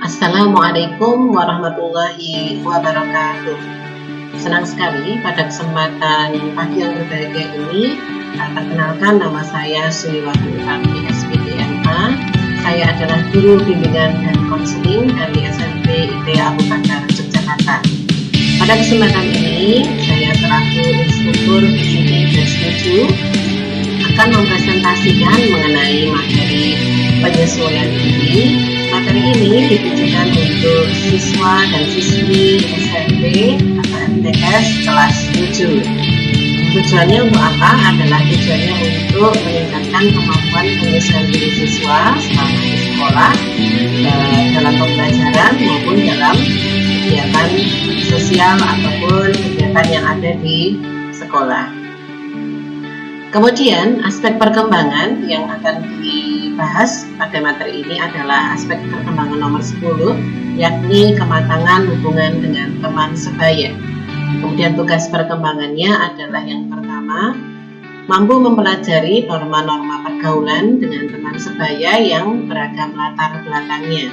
Assalamualaikum warahmatullahi wabarakatuh. Senang sekali pada kesempatan pagi yang berbahagia ini. Perkenalkan, nama saya Suliwati Utami, SPDMA. Saya adalah guru bimbingan dan konseling dari SMP ITE Abu Bakar, Yogyakarta. Pada kesempatan ini, saya selaku instruktur PCD Batch 7 akan mempresentasikan mengenai materi penyesuaian diri. Materi ini ditujukan untuk siswa dan siswi SMP atau MTS kelas 7. Tujuannya untuk apa? Adalah tujuannya untuk meningkatkan kemampuan penyesuaian diri siswa selama di sekolah, dalam pembelajaran maupun dalam kegiatan sosial ataupun kegiatan yang ada di sekolah. Kemudian aspek perkembangan yang akan dibahas pada materi ini adalah aspek perkembangan nomor 10, yakni kematangan hubungan dengan teman sebaya. Kemudian tugas perkembangannya adalah yang pertama, mampu mempelajari norma-norma pergaulan dengan teman sebaya yang beragam latar belakangnya.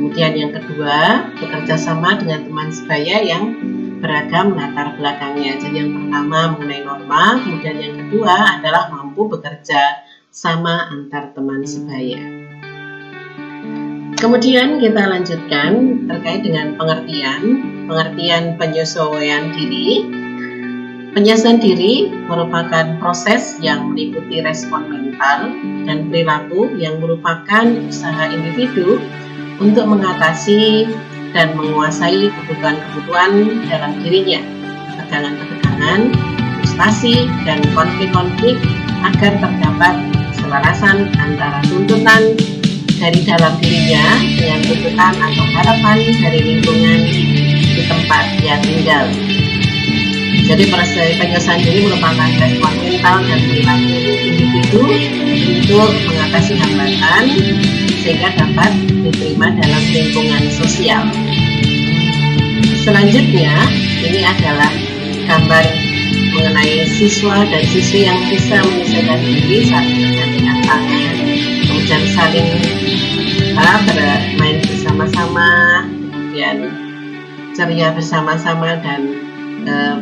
Kemudian yang kedua, bekerja sama dengan teman sebaya yang beragam latar belakangnya. Jadi yang pertama mengenai norma, kemudian yang kedua adalah mampu bekerja sama antar teman sebaya. Kemudian kita lanjutkan terkait dengan pengertian penyesuaian diri. Penyesuaian diri merupakan proses yang meliputi respon mental dan perilaku yang merupakan usaha individu untuk mengatasi dan menguasai kebutuhan-kebutuhan dalam dirinya, ketegangan-ketegangan, frustasi, dan konflik-konflik agar terdapat keselarasan antara tuntutan dari dalam dirinya dengan tuntutan atau harapan dari lingkungan di tempat ia tinggal. Jadi penyesuaian diri merupakan respon mental dan perilaku individu untuk mengatasi hambatan sehingga dapat diterima dalam lingkungan sosial. Selanjutnya, ini adalah gambar mengenai siswa dan siswi yang bisa menyesuaikan diri saat bergandengan tangan, kemudian saling bermain bersama-sama, kemudian ceria bersama-sama dan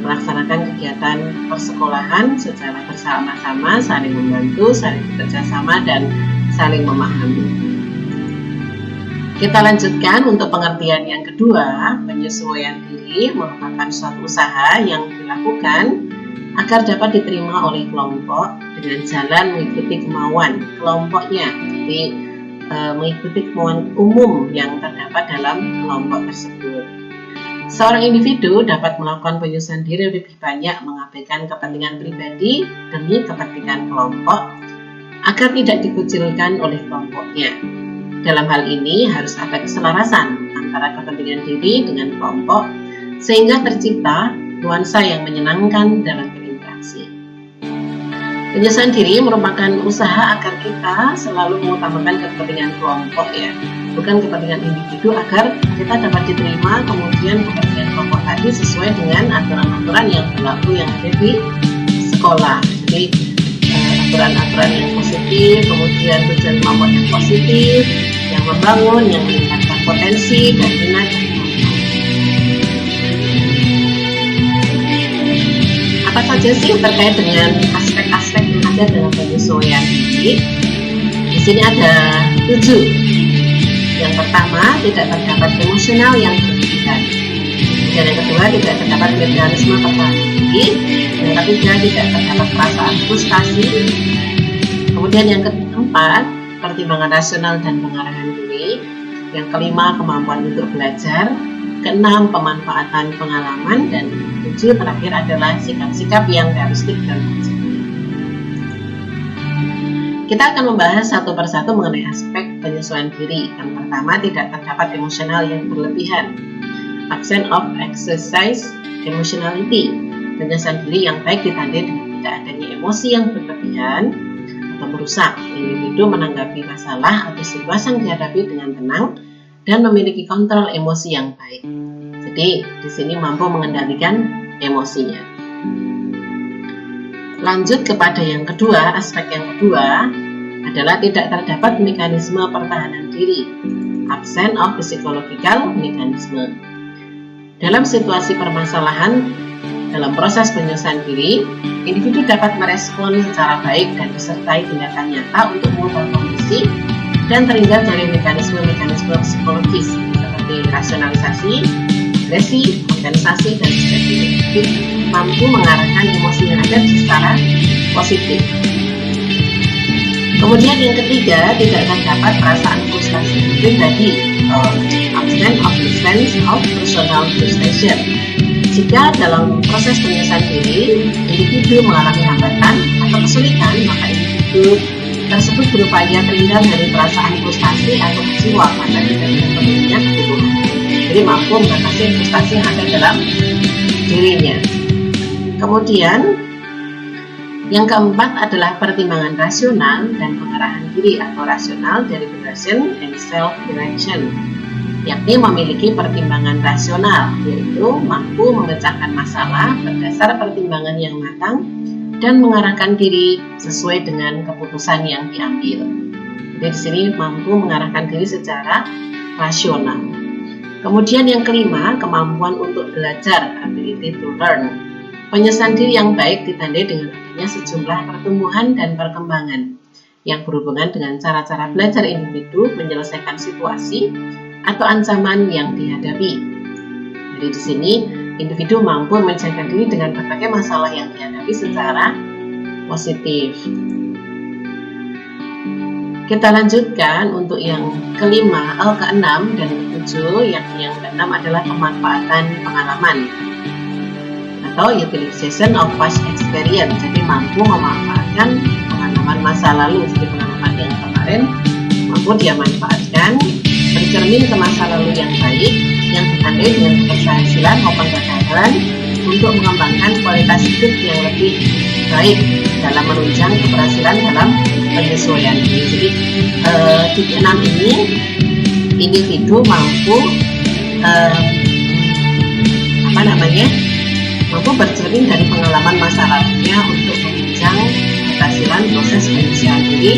melaksanakan kegiatan persekolahan secara bersama-sama, saling membantu, saling bekerja sama dan saling memahami. Kita lanjutkan untuk pengertian yang kedua. Penyesuaian diri merupakan suatu usaha yang dilakukan agar dapat diterima oleh kelompok dengan jalan mengikuti kemauan kelompoknya, jadi mengikuti kemauan umum yang terdapat dalam kelompok tersebut. Seorang individu dapat melakukan penyesuaian diri lebih banyak mengabaikan kepentingan pribadi demi kepentingan kelompok agar tidak dikucilkan oleh kelompoknya. Dalam hal ini harus ada keselarasan antara kepentingan diri dengan kelompok sehingga tercipta nuansa yang menyenangkan dalam berinteraksi. Penyesuaian diri merupakan usaha agar kita selalu mengutamakan kepentingan kelompok, bukan kepentingan individu, agar kita dapat diterima, kemudian kepentingan kelompok tadi sesuai dengan aturan-aturan yang berlaku yang ada di sekolah. Jadi aturan-aturan yang positif, kemudian tujuan kelompok yang positif, yang membangun, yang meningkatkan potensi dan minat. Apa saja sih terkait dengan aspek-aspek yang ada dalam penyesuaian diri? Di sini ada 7. Yang pertama, tidak terdapat emosional yang berlebihan. Dan yang kedua, tidak terdapat mekanisme pertahanan diri. Yang ketiga, tidak terdapat perasaan frustasi. Kemudian yang keempat, pertimbangan rasional dan pengarahan diri. Yang kelima, kemampuan untuk belajar. Keenam, pemanfaatan pengalaman. Dan 7 terakhir adalah sikap-sikap yang realistik dan positif. Kita akan membahas satu persatu mengenai aspek penyesuaian diri. Yang pertama, tidak terdapat emosional yang berlebihan. Absence of exercise emotionality. Penyesuaian diri yang baik ditandai dengan tidak adanya emosi yang berlebihan atau merusak. Individu menanggapi masalah atau situasi yang dihadapi dengan tenang dan memiliki kontrol emosi yang baik. Jadi di sini mampu mengendalikan emosinya. Lanjut kepada yang kedua, aspek yang kedua, adalah tidak terdapat mekanisme pertahanan diri, absence of psychological mechanism. Dalam situasi permasalahan dalam proses penyelesaian diri, individu dapat merespon secara baik dan disertai tindakan nyata untuk mengubah kondisi dan terhindar dari mekanisme-mekanisme psikologis seperti rasionalisasi, agresi, organisasi, dan sebagainya. Jadi mampu mengarahkan emosi yang ada secara positif. Kemudian yang ketiga, tidak terdapat perasaan frustasi pribadi, absence of the sense of personal frustration. Jika dalam proses penyelesaian diri, individu mengalami hambatan atau kesulitan, maka individu tersebut berupaya terhindar dari perasaan frustasi atau kecewa karena tidak terpenuhinya kebutuhan. Jadi mampu mengatasi frustasi yang ada dalam dirinya. Kemudian yang keempat adalah pertimbangan rasional dan pengarahan diri atau rasional deliberation and self-direction, yakni memiliki pertimbangan rasional, yaitu mampu memecahkan masalah berdasar pertimbangan yang matang dan mengarahkan diri sesuai dengan keputusan yang diambil. Jadi di sini mampu mengarahkan diri secara rasional. Kemudian yang kelima, kemampuan untuk belajar, ability to learn. Penyelesaian diri yang baik ditandai dengan adanya sejumlah pertumbuhan dan perkembangan yang berhubungan dengan cara-cara belajar individu menyelesaikan situasi atau ancaman yang dihadapi. Jadi di sini individu mampu menyelesaikan diri dengan berbagai masalah yang dihadapi secara positif. Kita lanjutkan untuk yang keenam dan ketujuh. Yang keenam adalah pemanfaatan pengalaman atau utilization of past experience. Jadi mampu memanfaatkan pengalaman masa lalu. Jadi pengalaman yang kemarin mampu dia manfaatkan, bercermin ke masa lalu yang baik yang ditandai dengan keberhasilan maupun kegagalan untuk mengembangkan kualitas hidup yang lebih baik dalam menunjang keberhasilan dalam penyesuaian diri. Jadi di keenam ini individu mampu mampu bercermin dari pengalaman masa lalunya untuk menunjang keberhasilan proses penyesuaian diri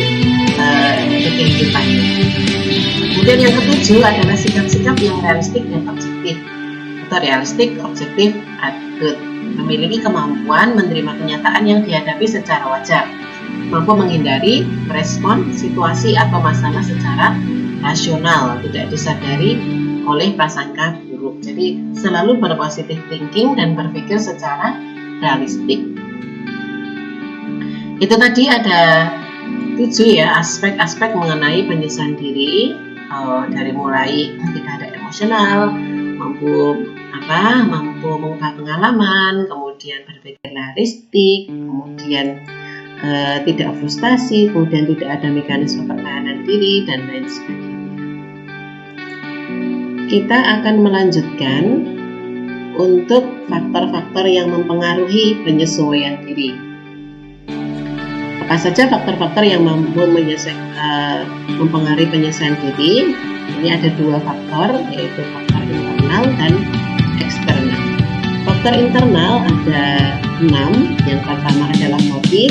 di kehidupannya. Kemudian yang ketujuh adalah sikap-sikap yang realistik dan objektif atau realistik, objektif, attitude. Memiliki kemampuan menerima kenyataan yang dihadapi secara wajar, mampu menghindari merespon situasi atau masalah secara rasional, tidak disadari oleh prasangka buruk. Jadi selalu berpositif thinking dan berpikir secara realistik. Itu tadi ada 7 ya aspek-aspek mengenai penyelesaian diri, dari mulai tidak ada emosional, mampu mengubah pengalaman, kemudian berpikir realistik, kemudian tidak frustasi, kemudian tidak ada mekanisme pertahanan diri, dan lain sebagainya. Kita akan melanjutkan untuk faktor-faktor yang mempengaruhi penyesuaian diri. Apa saja faktor-faktor yang mampu mempengaruhi penyesuaian diri? Ini ada 2 faktor, yaitu faktor internal dan eksternal. Faktor internal ada 6. Yang pertama adalah motif,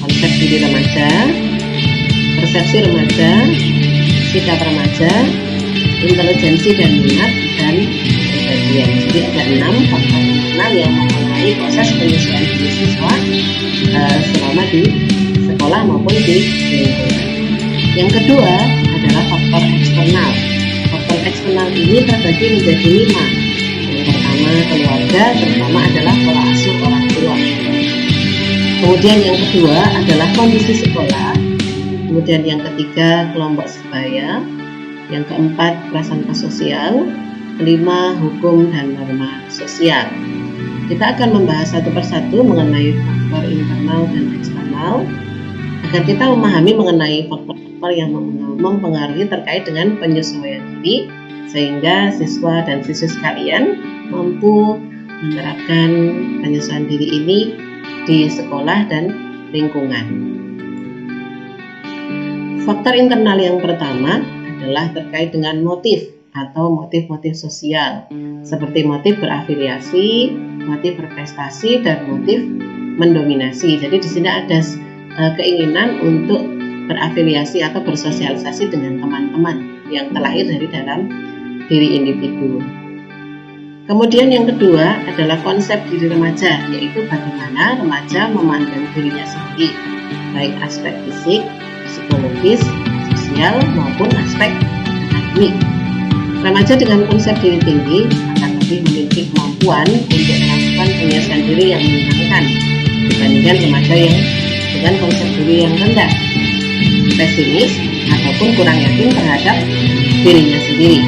konsep diri remaja, persepsi remaja, sikap remaja, intelijensi dan minat, dan kepribadian. Jadi ada 6 faktor internal yang mempengaruhi proses penyesuaian diri siswa selama di sekolah maupun di lingkungan. Yang kedua adalah faktor eksternal. Faktor eksternal ini terbagi menjadi 5. Yang pertama keluarga, terutama adalah pola asuh orang tua. Kemudian yang kedua adalah kondisi sekolah. Kemudian yang ketiga kelompok sebaya. Yang keempat prasangka sosial. Kelima hukum dan norma sosial. Kita akan membahas satu persatu mengenai faktor internal dan eksternal agar kita memahami mengenai faktor-faktor yang mempengaruhi terkait dengan penyesuaian diri, sehingga siswa dan siswi sekalian mampu menerapkan penyesuaian diri ini di sekolah dan lingkungan. Faktor internal yang pertama adalah terkait dengan motif atau motif-motif sosial, seperti motif berafiliasi, motif berprestasi, dan motif mendominasi. Jadi di sini ada keinginan untuk berafiliasi atau bersosialisasi dengan teman-teman yang terlahir dari dalam diri individu. Kemudian yang kedua adalah konsep diri remaja, yaitu bagaimana remaja memandang dirinya sendiri, baik aspek fisik, psikologis, sosial, maupun aspek akademik. Remaja dengan konsep diri tinggi akan lebih memiliki kemampuan untuk melakukan penyiasan diri yang menyenangkan dibandingkan remaja yang dengan konsep diri yang rendah, pesimis, ataupun kurang yakin terhadap dirinya sendiri.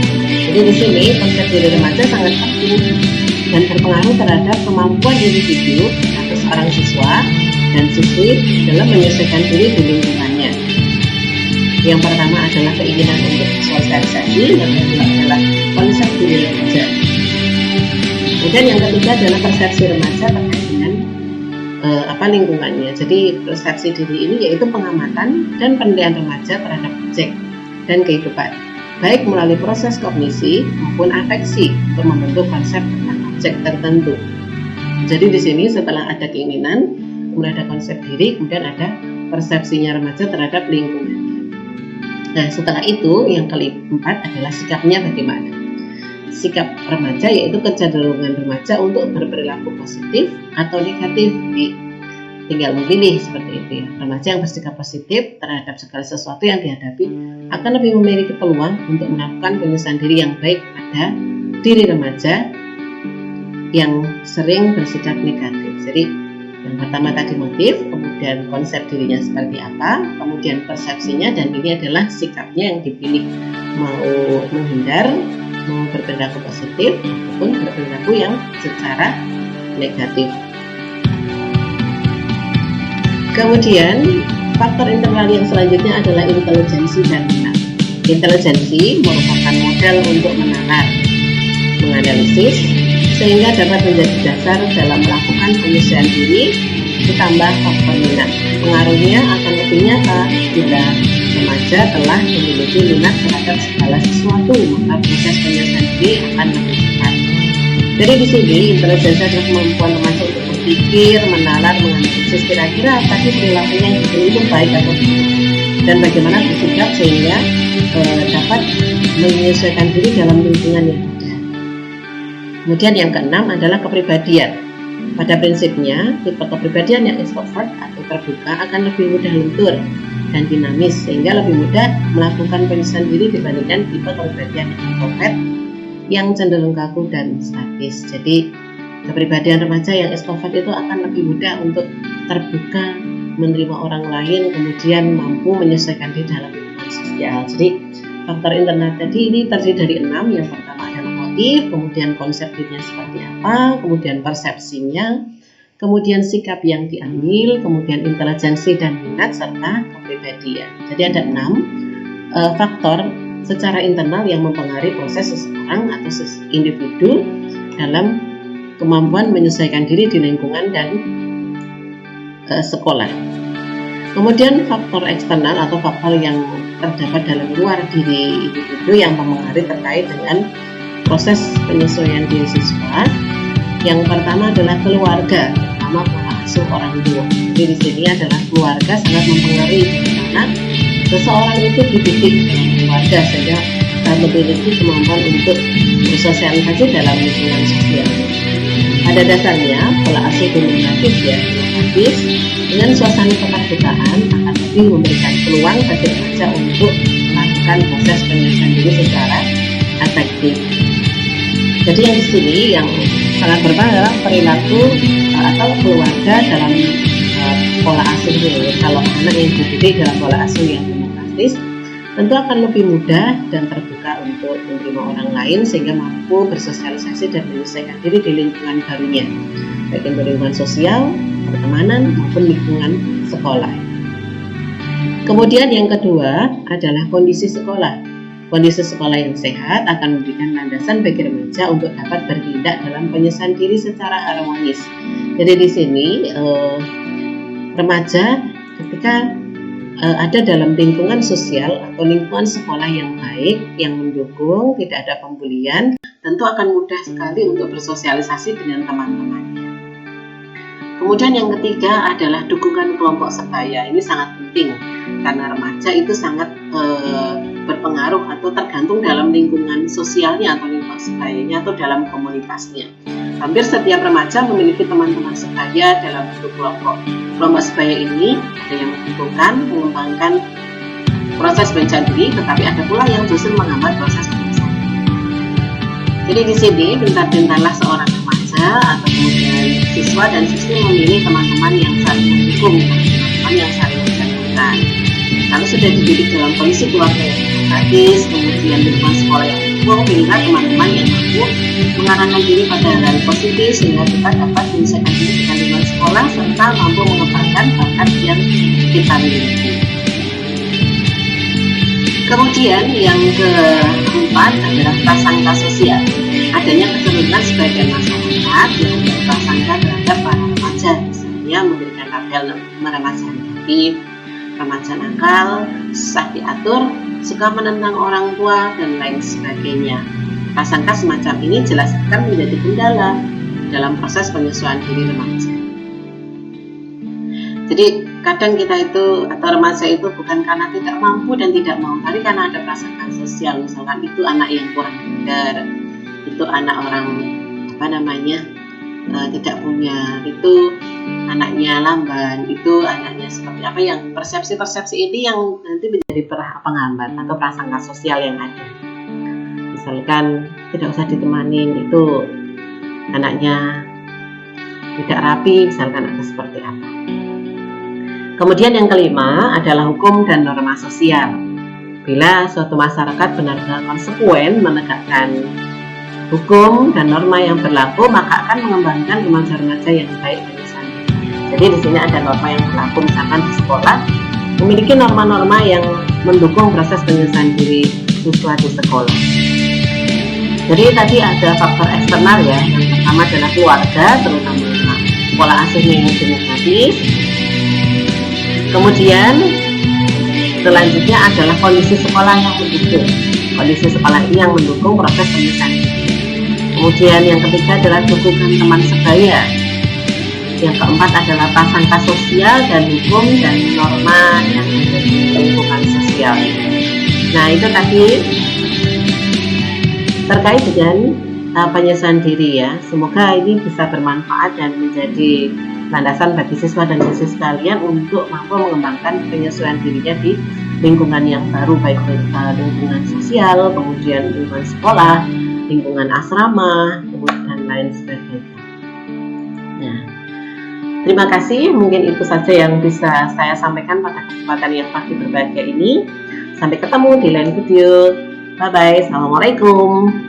Jadi di sini konsep diri remaja sangat penting dan berpengaruh terhadap kemampuan individu atau seorang siswa dan siswi dalam menyesuaikan diri di lingkungannya. Yang pertama adalah keinginan untuk sosialisasi, yang kedua adalah konsep diri remaja. Kemudian yang ketiga adalah persepsi remaja terkait dengan lingkungannya. Jadi persepsi diri ini yaitu pengamatan dan penilaian remaja terhadap objek dan kehidupan, baik melalui proses kognisi maupun afeksi untuk membentuk konsep tentang objek tertentu. Jadi di sini setelah ada keinginan, kemudian ada konsep diri, kemudian ada persepsinya remaja terhadap lingkungan. Nah, setelah itu yang keempat adalah sikapnya bagaimana. Sikap remaja yaitu kecenderungan remaja untuk berperilaku positif atau negatif. Tinggal memilih seperti itu ya. Remaja yang bersikap positif terhadap segala sesuatu yang dihadapi akan lebih memiliki peluang untuk melakukan penyesuaian diri yang baik pada diri remaja yang sering bersikap negatif. Jadi yang pertama tadi motif, kemudian konsep dirinya seperti apa, kemudian persepsinya, dan ini adalah sikapnya yang dipilih, mau menghindar, mau berperilaku positif ataupun berperilaku yang secara negatif. Kemudian faktor internal yang selanjutnya adalah intelijensi dan minat. Intelijensi merupakan modal untuk menalar, menganalisis, sehingga dapat menjadi dasar dalam melakukan penyesuaian diri, ditambah faktor minat. Pengaruhnya akan lebih nyata bila remaja telah memiliki minat terhadap segala sesuatu, maka proses penyesuaian diri akan lebih cepat. Jadi di sini intelijensi adalah kemampuan remaja untuk berpikir, menalar, menganalisis kira-kira tadi perilakunya yang dipilih itu baik atau tidak, dan bagaimana bersikap sehingga dapat menyesuaikan diri dalam lingkungan yang ada. Kemudian yang keenam adalah kepribadian. Pada prinsipnya, tipe kepribadian yang extrovert atau terbuka akan lebih mudah lentur dan dinamis, sehingga lebih mudah melakukan penyesuaian diri dibandingkan tipe kepribadian yang introvert yang cenderung kaku dan statis. Jadi kepribadian remaja yang extrovert itu akan lebih mudah untuk terbuka, menerima orang lain, kemudian mampu menyesuaikan diri dalam lingkungan sosial. Jadi faktor internal tadi ini terdiri dari 6. Yang pertama adalah motif, kemudian konsep dirinya seperti apa, kemudian persepsinya, kemudian sikap yang diambil, kemudian intelijensi dan minat, serta kepribadian. Jadi ada 6 faktor secara internal yang mempengaruhi proses seseorang atau individu dalam kemampuan menyesuaikan diri di lingkungan dan sekolah. Kemudian faktor eksternal atau faktor yang terdapat dalam luar diri individu yang mempengaruhi terkait dengan proses penyesuaian diri siswa. Yang pertama adalah keluarga, terutama pola asuh orang tua. Jadi di sini adalah keluarga sangat mempengaruhi karena seseorang itu dididik dalam keluarga sehingga memiliki kemampuan untuk bersosialisasi dalam lingkungan sosial. Pada dasarnya pola asuh dominatif habis dengan suasana keterbukaan akan lebih memberikan peluang bagi remaja untuk melakukan proses penyesuaian diri secara efektif. Jadi yang di sini yang sangat berperan adalah perilaku atau keluarga dalam pola asuh ini. Kalau anak yang dididik dalam pola asuh yang demokratis, tentu akan lebih mudah dan terbuka untuk menerima orang lain sehingga mampu bersosialisasi dan menyesuaikan diri di lingkungan barunya, baik itu lingkungan sosial, pertemanan maupun lingkungan sekolah. Kemudian yang kedua adalah kondisi sekolah. Kondisi sekolah yang sehat akan memberikan landasan bagi remaja untuk dapat bertindak dalam penyesuaian diri secara harmonis. Jadi di sini remaja ketika ada dalam lingkungan sosial atau lingkungan sekolah yang baik, yang mendukung, tidak ada pembulian, tentu akan mudah sekali untuk bersosialisasi dengan teman-temannya. Kemudian yang ketiga adalah dukungan kelompok sebaya. Ini sangat penting karena remaja itu sangat berpengaruh atau tergantung dalam lingkungan sosialnya atau lingkungan sebayanya atau dalam komunitasnya. Hampir setiap remaja memiliki teman-teman sebaya dalam bentuk kelompok. Kelompok sebaya ini ada yang membutuhkan, mengembangkan proses pengembangan diri, tetapi ada pula yang justru menghambat proses pengembangan. Jadi di sini pintar-pintarlah seorang remaja atau kemudian siswa dan siswi memilih teman-teman yang saling mendukung, teman-teman yang saling menjatuhkan. Kalau sudah dididik dalam kondisi keluarga yang demokratis, kemudian lingkungan sekolah yang mendukung, pilihlah teman-teman yang mampu mengarahkan diri pada hal-hal positif sehingga kita dapat menyesuaikan diri dengan lingkungan sekolah serta mampu mengembangkan bakat yang kita miliki. Kemudian yang keempat adalah prasangka sosial. Adanya kecenderungan sebagian masyarakat yang berprasangka terhadap para remaja, misalnya memberikan label remaja negatif, remaja nakal, susah diatur, suka menentang orang tua, dan lain sebagainya. Prasangka semacam ini jelas akan menjadi kendala dalam proses penyesuaian diri remaja. Jadi kadang kita itu atau remaja itu bukan karena tidak mampu dan tidak mau, tapi karena ada prasangka sosial. Misalkan itu anak yang kurang pintar, itu anak orang tidak punya, itu anaknya lamban, itu anaknya seperti apa, yang persepsi-persepsi ini yang nanti menjadi penghambat atau prasangka sosial yang ada. Misalkan tidak usah ditemanin, itu anaknya tidak rapi, misalkan atau seperti apa. Kemudian yang kelima adalah hukum dan norma sosial. Bila suatu masyarakat benar-benar konsekuen menegakkan hukum dan norma yang berlaku, maka akan mengembangkan remaja-remaja yang baik dan santun. Jadi di sini ada norma yang berlaku, misalkan di sekolah memiliki norma-norma yang mendukung proses penyelesaian diri siswa di sekolah. Jadi tadi ada faktor eksternal ya. Yang pertama adalah keluarga, terutama pola asuhnya yang demokratis. Kemudian selanjutnya adalah kondisi sekolah yang mendukung. Kondisi sekolah ini yang mendukung proses penyelesaian. Kemudian yang ketiga adalah dukungan teman sebaya. Yang keempat adalah prasangka sosial dan hukum dan norma yang ada di lingkungan sosial. Nah itu tadi terkait dengan penyelesaian diri ya. Semoga ini bisa bermanfaat dan menjadi landasan bagi siswa dan siswi sekalian untuk mampu mengembangkan penyesuaian dirinya di lingkungan yang baru, baik lingkungan sosial, kemudian lingkungan sekolah, lingkungan asrama, dan lain sebagainya. Nah, terima kasih. Mungkin itu saja yang bisa saya sampaikan pada kesempatan yang pagi berbahagia ini. Sampai ketemu di lain video. Bye-bye. Assalamualaikum.